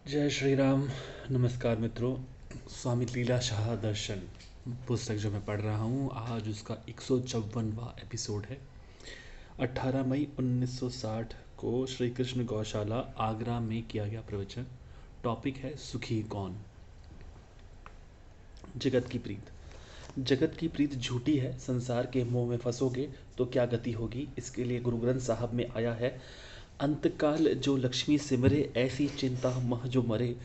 जय श्री राम। नमस्कार मित्रों। स्वामी लीला शाह दर्शन पुस्तक जो मैं पढ़ रहा हूँ, आज उसका 154वां एपिसोड है। 18 मई 1960 को श्री कृष्ण गौशाला आगरा में किया गया प्रवचन। टॉपिक है सुखी कौन। जगत की प्रीत। जगत की प्रीत झूठी है, संसार के मोह में फंसोगे तो क्या गति होगी। इसके लिए गुरु ग्रंथ साहब में आया है, अंतकाल जो लक्ष्मी सिमरे ऐसी चिंता मह जो मरे,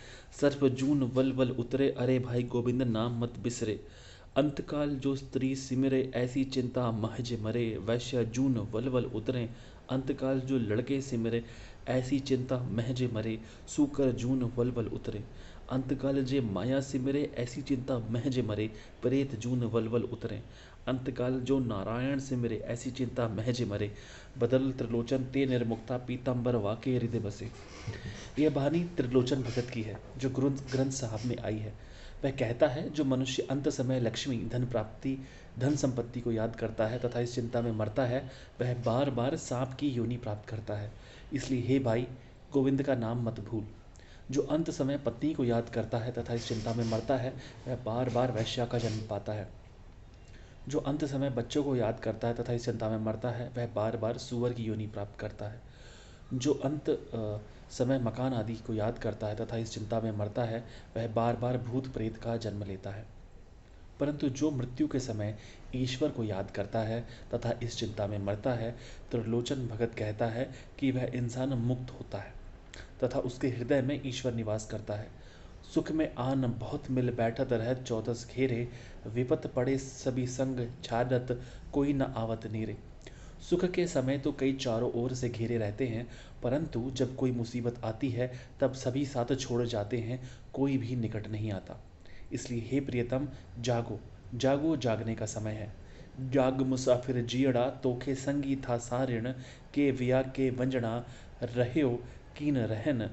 सर्प जून वल वल उतरे, अरे भाई गोविंद नाम मत बिसरे। अंतकाल जो स्त्री सिमरे ऐसी चिंता मह जे मरे, वैश्य जून वल वल उतरे। अंतकाल जो लड़के सिमरे ऐसी चिंता मह जे मरे, सूकर जून वल वल उतरे। अंतकाल जे माया सिमरे ऐसी चिंता मह जे मरे, प्रेत जून वल वल उतरे। अंतकाल जो नारायण सिमरे ऐसी चिंता मह जे मरे, बदल त्रिलोचन ते निर्मुक्ता पीताम्बर वाके हृदय बसे। यह वाणी त्रिलोचन भगत की है जो गुरु ग्रंथ साहब में आई है। वह कहता है, जो मनुष्य अंत समय लक्ष्मी धन प्राप्ति धन संपत्ति को याद करता है तथा इस चिंता में मरता है, वह बार बार सांप की योनि प्राप्त करता है। इसलिए हे भाई, गोविंद का नाम मत भूल। जो अंत समय पत्नी को याद करता है तथा इस चिंता में मरता है, वह बार बार वैश्या का जन्म पाता है। जो अंत समय बच्चों को याद करता है तथा इस चिंता में मरता है, वह बार बार सूअर की योनि प्राप्त करता है। जो अंत समय मकान आदि को याद करता है तथा इस चिंता में मरता है, वह बार बार भूत प्रेत का जन्म लेता है। परंतु जो मृत्यु के समय ईश्वर को याद करता है तथा इस चिंता में मरता है, त्रिलोचन भगत कहता है कि वह इंसान मुक्त होता है तथा उसके हृदय में ईश्वर निवास करता है। सुख में आन बहुत मिल बैठत रहत चौदस घेरे, विपत पड़े सभी संग छाड़त कोई न आवत नीरे। सुख के समय तो कई चारों ओर से घेरे रहते हैं, परंतु जब कोई मुसीबत आती है तब सभी साथ छोड़ जाते हैं, कोई भी निकट नहीं आता। इसलिए हे प्रियतम, जागो जागो, जागने का समय है। जाग मुसाफिर जियड़ा तोखे संगी था सारिण, के विया के वंजना रह्यो कीन रहन।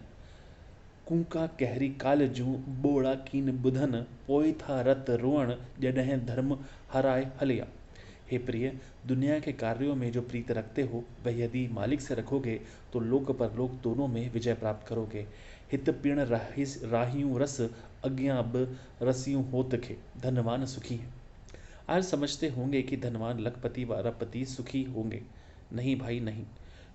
कुंका कहरी कालजू बोड़ा कीन बुधन, पोई था रत रोअण जडह धर्म हराय हलिया। हे प्रिय, दुनिया के कार्यों में जो प्रीत रखते हो, वह यदि मालिक से रखोगे तो लोक परलोक दोनों में विजय प्राप्त करोगे। हित पीण राहियों रस, अज्ञाब रसियों होत खे। धनवान सुखी है। आज समझते होंगे कि धनवान लखपति व अरबपति सुखी होंगे। नहीं भाई नहीं।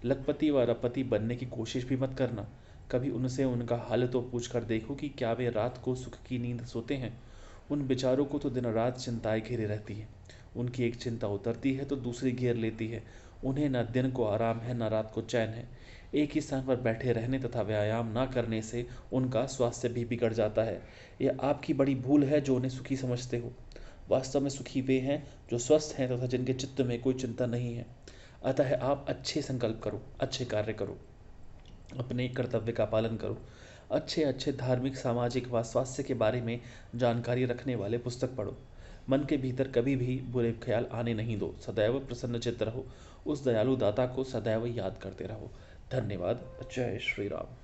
लखपति व अरबपति बनने की कोशिश भी मत करना। कभी उनसे उनका हाल तो पूछ कर देखो कि क्या वे रात को सुख की नींद सोते हैं। उन बेचारों को तो दिन रात चिंताएं घेरे रहती हैं। उनकी एक चिंता उतरती है तो दूसरी घेर लेती है। उन्हें न दिन को आराम है, न रात को चैन है। एक ही स्थान पर बैठे रहने तथा व्यायाम न करने से उनका स्वास्थ्य भी बिगड़ जाता है। यह आपकी बड़ी भूल है जो उन्हें सुखी समझते हो। वास्तव में सुखी वे हैं जो स्वस्थ हैं तथा जिनके चित्त में कोई चिंता नहीं है। अतः आप अच्छे संकल्प करो, अच्छे कार्य करो, अपने कर्तव्य का पालन करो। अच्छे अच्छे धार्मिक, सामाजिक व स्वास्थ्य के बारे में जानकारी रखने वाले पुस्तक पढ़ो। मन के भीतर कभी भी बुरे ख्याल आने नहीं दो। सदैव प्रसन्नचित्त रहो। उस दयालु दाता को सदैव याद करते रहो। धन्यवाद। जय श्री राम।